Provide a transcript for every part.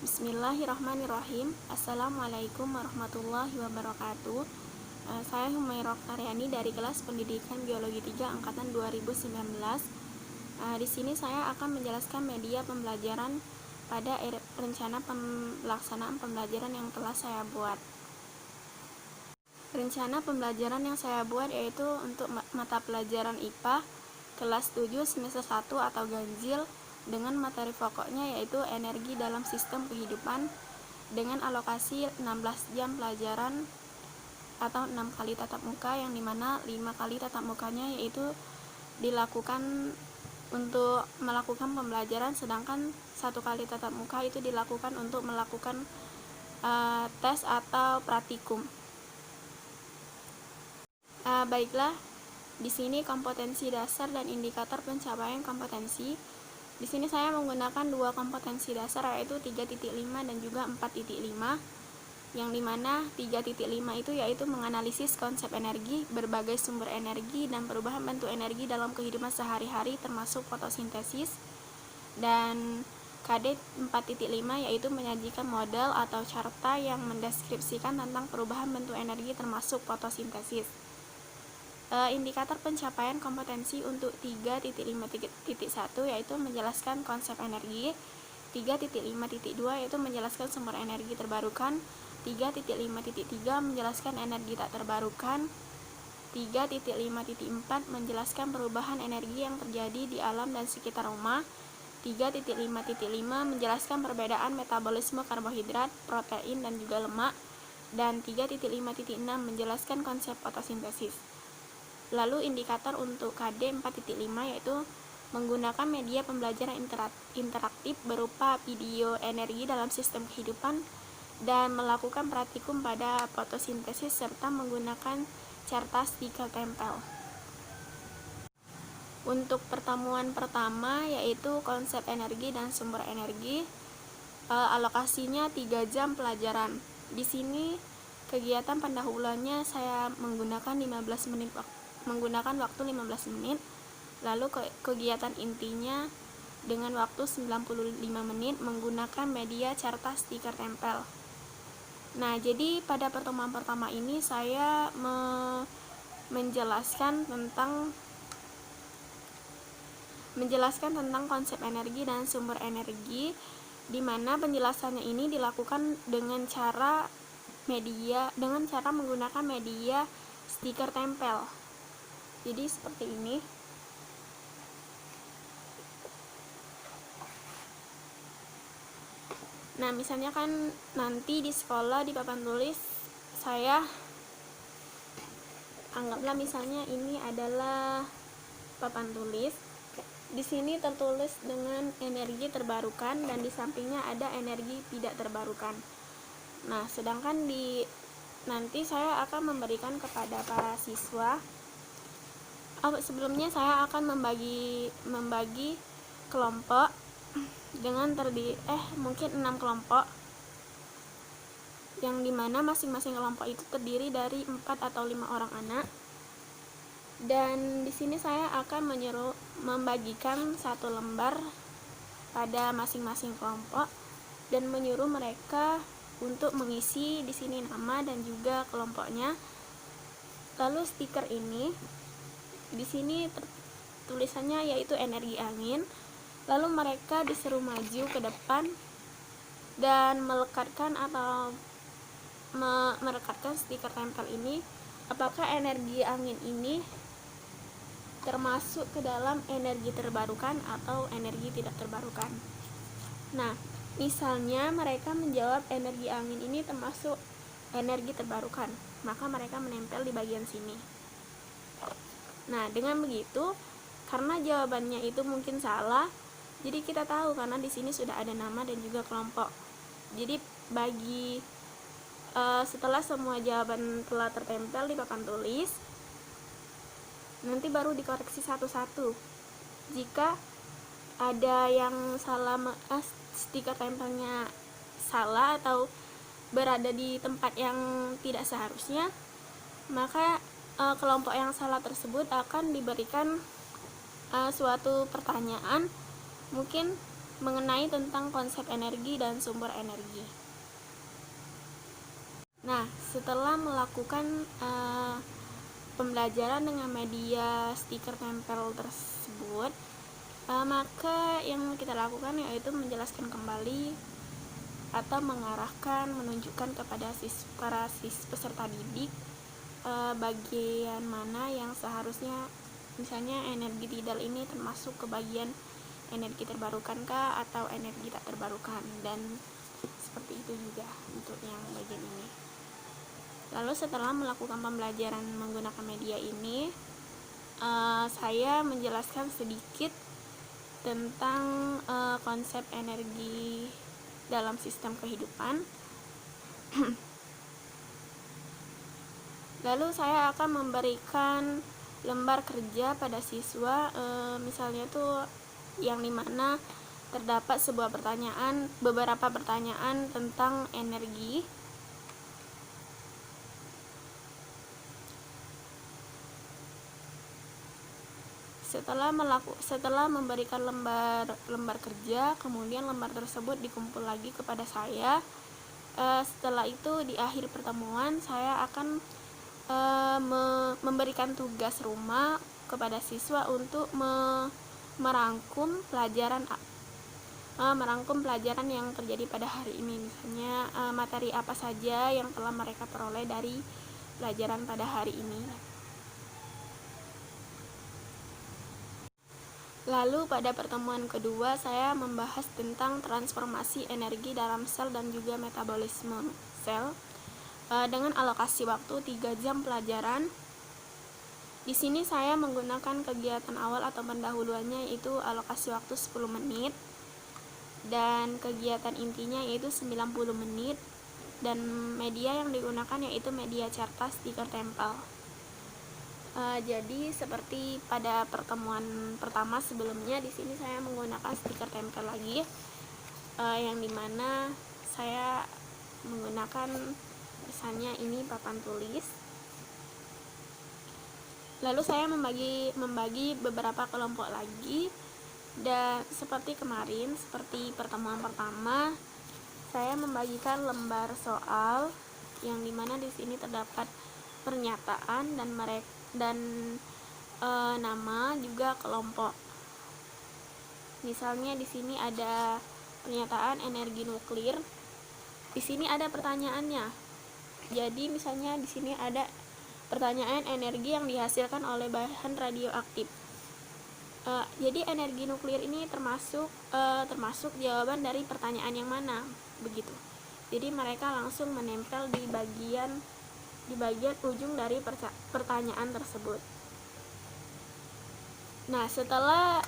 Bismillahirrahmanirrahim. Assalamualaikum warahmatullahi wabarakatuh. Saya Humairah Karyani dari kelas Pendidikan Biologi 3 angkatan 2019. Di sini saya akan menjelaskan media pembelajaran pada rencana pelaksanaan pembelajaran yang telah saya buat. Rencana pembelajaran yang saya buat yaitu untuk mata pelajaran IPA kelas 7 semester 1 atau ganjil dengan materi pokoknya yaitu energi dalam sistem kehidupan dengan alokasi 16 jam pelajaran atau 6 kali tatap muka, yang dimana 5 kali tatap mukanya yaitu dilakukan untuk melakukan pembelajaran, sedangkan 1 kali tatap muka itu dilakukan untuk melakukan tes atau praktikum. Baiklah, di sini kompetensi dasar dan indikator pencapaian kompetensi. Di sini saya menggunakan 2 kompetensi dasar yaitu 3.5 dan juga 4.5. Yang dimana 3.5 itu yaitu menganalisis konsep energi, berbagai sumber energi dan perubahan bentuk energi dalam kehidupan sehari-hari termasuk fotosintesis. Dan KD 4.5 yaitu menyajikan model atau carta yang mendeskripsikan tentang perubahan bentuk energi termasuk fotosintesis. Indikator pencapaian kompetensi untuk 3.5.1 yaitu menjelaskan konsep energi, 3.5.2 yaitu menjelaskan sumber energi terbarukan, 3.5.3 menjelaskan energi tak terbarukan, 3.5.4 menjelaskan perubahan energi yang terjadi di alam dan sekitar rumah, 3.5.5 menjelaskan perbedaan metabolisme karbohidrat, protein dan juga lemak, dan 3.5.6 menjelaskan konsep fotosintesis. Lalu indikator untuk KD 4.5 yaitu menggunakan media pembelajaran interaktif berupa video energi dalam sistem kehidupan dan melakukan praktikum pada fotosintesis serta menggunakan carta stiker tempel. Untuk pertemuan pertama yaitu konsep energi dan sumber energi, alokasinya 3 jam pelajaran. Di sini kegiatan pendahuluannya saya menggunakan waktu 15 menit, lalu kegiatan intinya dengan waktu 95 menit menggunakan media carta stiker tempel. Nah, jadi pada pertemuan pertama ini saya menjelaskan tentang konsep energi dan sumber energi, di mana penjelasannya ini dilakukan dengan cara menggunakan media stiker tempel. Jadi seperti ini. Nah, misalnya kan nanti di sekolah di papan tulis saya anggaplah misalnya ini adalah papan tulis. Di sini tertulis dengan energi terbarukan dan di sampingnya ada energi tidak terbarukan. Nah, sedangkan nanti saya akan memberikan kepada para siswa. Sebelumnya saya akan membagi kelompok dengan mungkin 6 kelompok, yang dimana masing-masing kelompok itu terdiri dari 4 atau 5 orang anak. Dan di sini saya akan membagikan 1 lembar pada masing-masing kelompok dan menyuruh mereka untuk mengisi di sini nama dan juga kelompoknya. Lalu stiker ini di sini tulisannya yaitu energi angin. Lalu mereka disuruh maju ke depan dan merekatkan stiker tempel ini apakah energi angin ini termasuk ke dalam energi terbarukan atau energi tidak terbarukan. Nah, misalnya mereka menjawab energi angin ini termasuk energi terbarukan, maka mereka menempel di bagian sini. Nah, dengan begitu, karena jawabannya itu mungkin salah, jadi kita tahu karena di sini sudah ada nama dan juga kelompok. Jadi setelah semua jawaban telah tertempel di papan tulis, nanti baru dikoreksi satu-satu. Jika ada yang salah, stiker tempelnya salah atau berada di tempat yang tidak seharusnya, maka kelompok yang salah tersebut akan diberikan suatu pertanyaan, mungkin mengenai tentang konsep energi dan sumber energi. Nah, setelah melakukan pembelajaran dengan media stiker tempel tersebut, maka yang kita lakukan yaitu menjelaskan kembali atau mengarahkan, menunjukkan kepada para peserta didik bagian mana yang seharusnya, misalnya energi tidal ini termasuk ke bagian energi terbarukan kah atau energi tak terbarukan, dan seperti itu juga untuk yang bagian ini. Lalu setelah melakukan pembelajaran menggunakan media ini, saya menjelaskan sedikit tentang konsep energi dalam sistem kehidupan. Lalu saya akan memberikan lembar kerja pada siswa, misalnya tuh yang dimana terdapat beberapa pertanyaan tentang energi. Setelah memberikan lembar kerja, kemudian lembar tersebut dikumpul lagi kepada saya. Setelah itu di akhir pertemuan saya akan memberikan tugas rumah kepada siswa untuk merangkum pelajaran yang terjadi pada hari ini, misalnya materi apa saja yang telah mereka peroleh dari pelajaran pada hari ini. Lalu pada pertemuan kedua saya membahas tentang transformasi energi dalam sel dan juga metabolisme sel dengan alokasi waktu 3 jam pelajaran. Di sini saya menggunakan kegiatan awal atau pendahuluannya yaitu alokasi waktu 10 menit dan kegiatan intinya yaitu 90 menit, dan media yang digunakan yaitu media certas stiker tempel. Jadi seperti pada pertemuan pertama sebelumnya, di sini saya menggunakan stiker tempel lagi, yang dimana saya menggunakan misalnya ini papan tulis. Lalu saya membagi beberapa kelompok lagi, dan seperti kemarin, seperti pertemuan pertama, saya membagikan lembar soal yang dimana di sini terdapat pernyataan dan nama juga kelompok. Misalnya di sini ada pernyataan energi nuklir. Di sini ada pertanyaannya. Jadi misalnya di sini ada pertanyaan energi yang dihasilkan oleh bahan radioaktif. Jadi energi nuklir ini termasuk jawaban dari pertanyaan yang mana, begitu. Jadi mereka langsung menempel di bagian ujung dari pertanyaan tersebut. Nah, setelah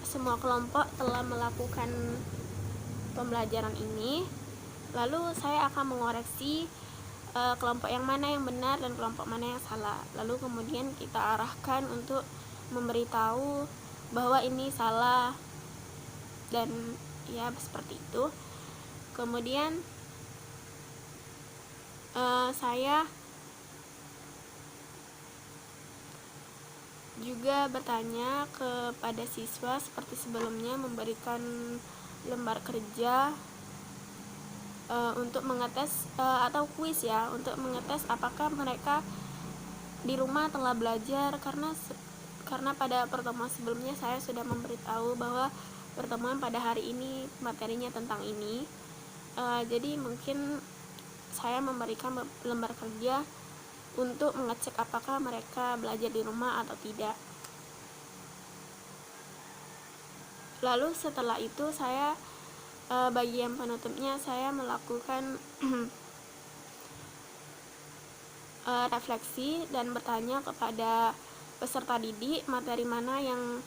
semua kelompok telah melakukan pembelajaran ini, lalu saya akan mengoreksi kelompok yang mana yang benar dan kelompok mana yang salah. Lalu kemudian kita arahkan untuk memberitahu bahwa ini salah, dan ya seperti itu. Kemudian saya juga bertanya kepada siswa seperti sebelumnya, memberikan lembar kerja untuk mengetes atau kuis ya, untuk mengetes apakah mereka di rumah telah belajar, karena pada pertemuan sebelumnya saya sudah memberitahu bahwa pertemuan pada hari ini materinya tentang ini. Jadi mungkin saya memberikan lembar kerja untuk mengecek apakah mereka belajar di rumah atau tidak. Lalu setelah itu saya bagian penutupnya saya melakukan refleksi dan bertanya kepada peserta didik materi mana yang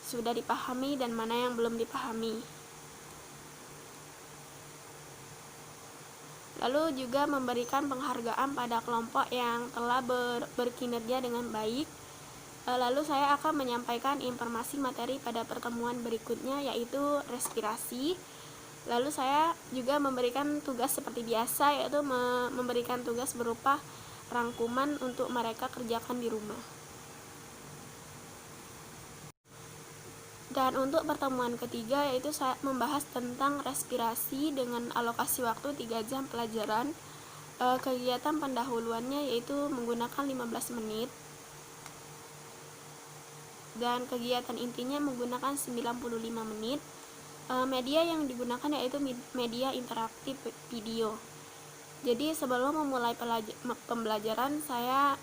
sudah dipahami dan mana yang belum dipahami. Lalu juga memberikan penghargaan pada kelompok yang telah berkinerja dengan baik. Lalu saya akan menyampaikan informasi materi pada pertemuan berikutnya, yaitu respirasi. Lalu saya juga memberikan tugas seperti biasa, yaitu memberikan tugas berupa rangkuman untuk mereka kerjakan di rumah. Dan untuk pertemuan ketiga yaitu saya membahas tentang respirasi dengan alokasi waktu 3 jam pelajaran. Kegiatan pendahuluannya yaitu menggunakan 15 menit dan kegiatan intinya menggunakan 95 menit. Media yang digunakan yaitu media interaktif video. Jadi sebelum memulai pembelajaran, saya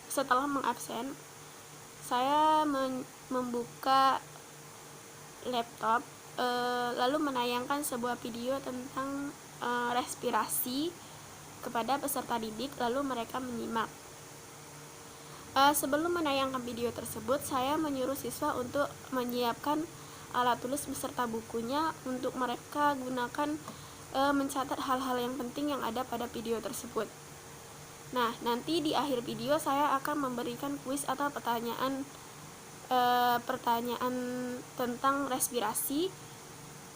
setelah mengabsen, saya membuka laptop, lalu menayangkan sebuah video tentang respirasi kepada peserta didik, lalu mereka menyimak. Sebelum menayangkan video tersebut, saya menyuruh siswa untuk menyiapkan alat tulis beserta bukunya untuk mereka gunakan mencatat hal-hal yang penting yang ada pada video tersebut. Nah, nanti di akhir video saya akan memberikan kuis atau pertanyaan tentang respirasi,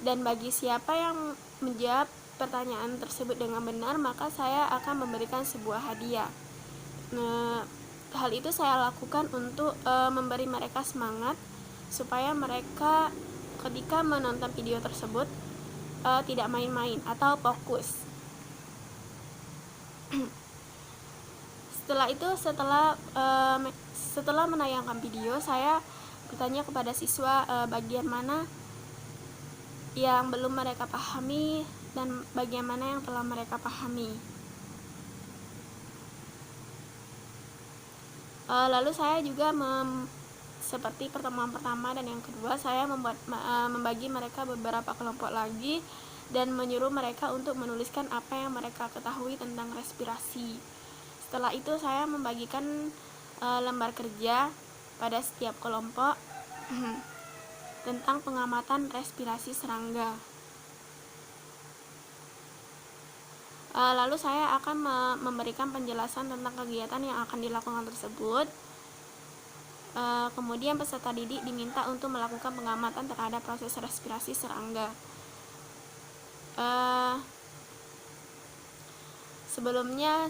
dan bagi siapa yang menjawab pertanyaan tersebut dengan benar, maka saya akan memberikan sebuah hadiah. Nah, hal itu saya lakukan untuk memberi mereka semangat supaya mereka ketika menonton video tersebut tidak main-main atau fokus. Setelah itu, setelah menayangkan video, saya bertanya kepada siswa bagian mana yang belum mereka pahami dan bagian mana yang telah mereka pahami. Lalu saya juga seperti pertemuan pertama dan yang kedua, saya membagi mereka beberapa kelompok lagi dan menyuruh mereka untuk menuliskan apa yang mereka ketahui tentang respirasi. Setelah itu saya membagikan lembar kerja pada setiap kelompok tentang pengamatan respirasi serangga. Lalu saya akan memberikan penjelasan tentang kegiatan yang akan dilakukan tersebut. Kemudian peserta didik diminta untuk melakukan pengamatan terhadap proses respirasi serangga. Sebelumnya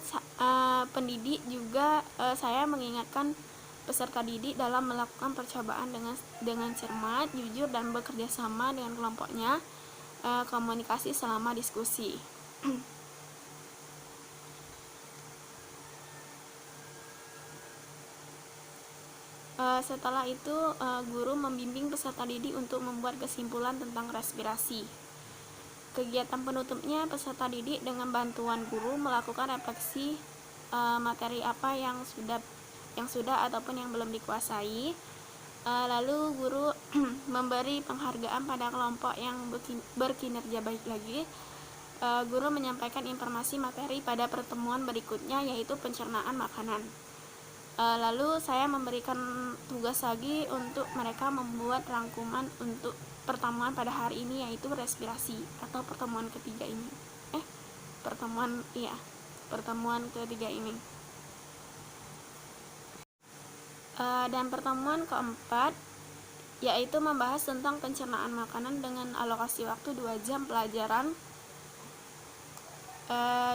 pendidik juga saya mengingatkan peserta didik dalam melakukan percobaan dengan cermat, jujur, dan bekerja sama dengan kelompoknya, komunikasi selama diskusi. Setelah itu guru membimbing peserta didik untuk membuat kesimpulan tentang respirasi. Kegiatan penutupnya, peserta didik dengan bantuan guru melakukan refleksi materi apa yang sudah ataupun yang belum dikuasai. Lalu guru memberi penghargaan pada kelompok yang berkinerja baik lagi. Guru menyampaikan informasi materi pada pertemuan berikutnya, yaitu pencernaan makanan. Lalu saya memberikan tugas lagi untuk mereka membuat rangkuman untuk pertemuan pada hari ini, yaitu respirasi atau pertemuan ketiga ini. Pertemuan ketiga ini. Dan pertemuan keempat yaitu membahas tentang pencernaan makanan dengan alokasi waktu 2 jam pelajaran,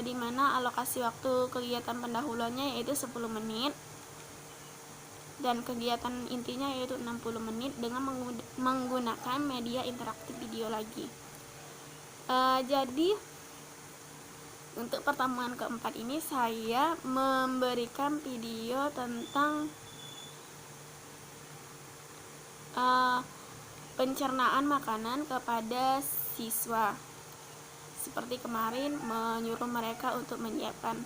di mana alokasi waktu kegiatan pendahuluannya yaitu 10 menit dan kegiatan intinya yaitu 60 menit dengan menggunakan media interaktif video lagi. Jadi untuk pertemuan keempat ini saya memberikan video tentang pencernaan makanan kepada siswa. Seperti kemarin, menyuruh mereka untuk menyiapkan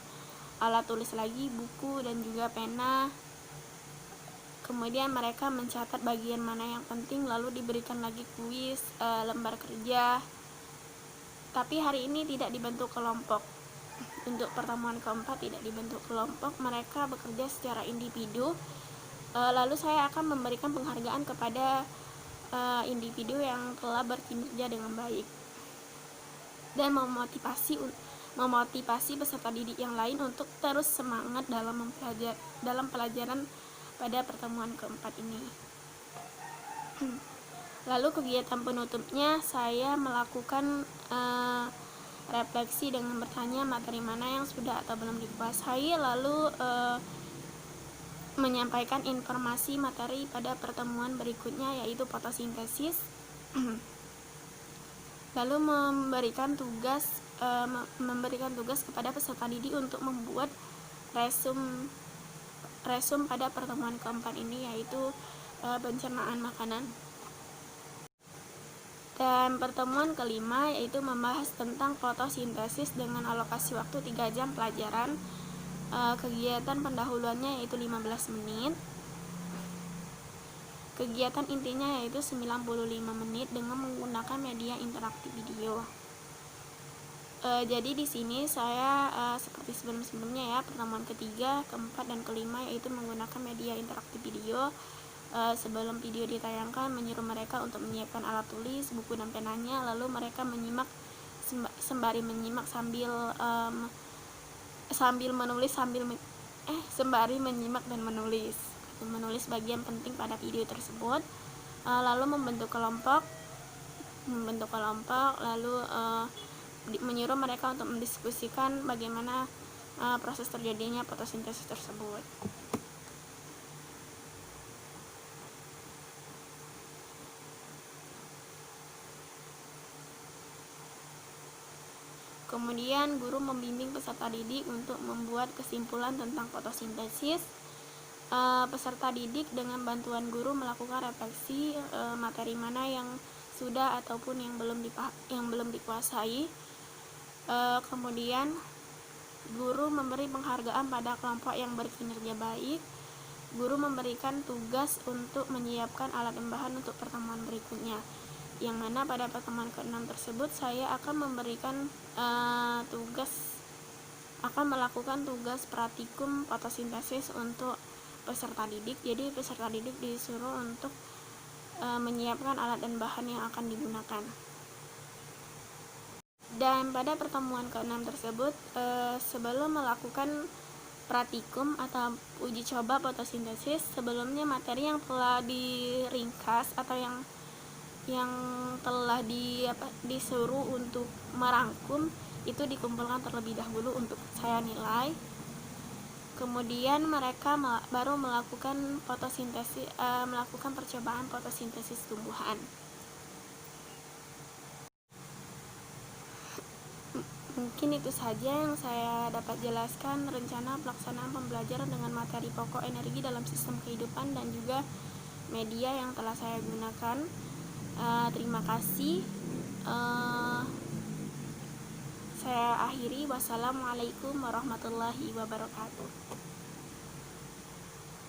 alat tulis lagi, buku, dan juga pena. Kemudian mereka mencatat bagian mana yang penting, lalu diberikan lagi kuis, lembar kerja. Tapi hari ini tidak dibentuk kelompok. Untuk pertemuan keempat tidak dibentuk kelompok, mereka bekerja secara individu. Lalu saya akan memberikan penghargaan kepada individu yang telah berkinerja dengan baik dan memotivasi peserta didik yang lain untuk terus semangat dalam pelajaran pada pertemuan keempat ini. Lalu kegiatan penutupnya saya melakukan refleksi dengan bertanya materi mana yang sudah atau belum dikuasai, lalu menyampaikan informasi materi pada pertemuan berikutnya, yaitu fotosintesis. Lalu memberikan tugas kepada peserta didik untuk membuat resum pada pertemuan keempat ini, yaitu pencernaan makanan. Dan pertemuan kelima yaitu membahas tentang fotosintesis dengan alokasi waktu 3 jam pelajaran. Kegiatan pendahuluannya yaitu 15 menit. Kegiatan intinya yaitu 95 menit dengan menggunakan media interaktif video. Jadi di sini saya seperti sebelum-sebelumnya ya, pertemuan ketiga, keempat, dan kelima yaitu menggunakan media interaktif video. Sebelum video ditayangkan, menyuruh mereka untuk menyiapkan alat tulis, buku dan penanya, lalu mereka menyimak sembari menyimak sembari menyimak dan menulis bagian penting pada video tersebut. Lalu membentuk kelompok, lalu menyuruh mereka untuk mendiskusikan bagaimana proses terjadinya fotosintesis tersebut. Kemudian guru membimbing peserta didik untuk membuat kesimpulan tentang fotosintesis. Peserta didik dengan bantuan guru melakukan refleksi materi mana yang sudah ataupun yang belum dikuasai. Kemudian guru memberi penghargaan pada kelompok yang berkinerja baik. Guru memberikan tugas untuk menyiapkan alat dan bahan untuk pertemuan berikutnya, yang mana pada pertemuan ke-6 tersebut saya akan melakukan tugas praktikum fotosintesis untuk peserta didik. Jadi peserta didik disuruh untuk menyiapkan alat dan bahan yang akan digunakan. Dan pada pertemuan ke-6 tersebut, sebelum melakukan praktikum atau uji coba fotosintesis, sebelumnya materi yang telah diringkas atau yang telah disuruh untuk merangkum itu dikumpulkan terlebih dahulu untuk saya nilai. Kemudian mereka baru melakukan percobaan fotosintesis tumbuhan. Mungkin itu saja yang saya dapat jelaskan rencana pelaksanaan pembelajaran dengan materi pokok energi dalam sistem kehidupan dan juga media yang telah saya gunakan. Terima kasih. Saya akhiri. Wassalamualaikum warahmatullahi wabarakatuh.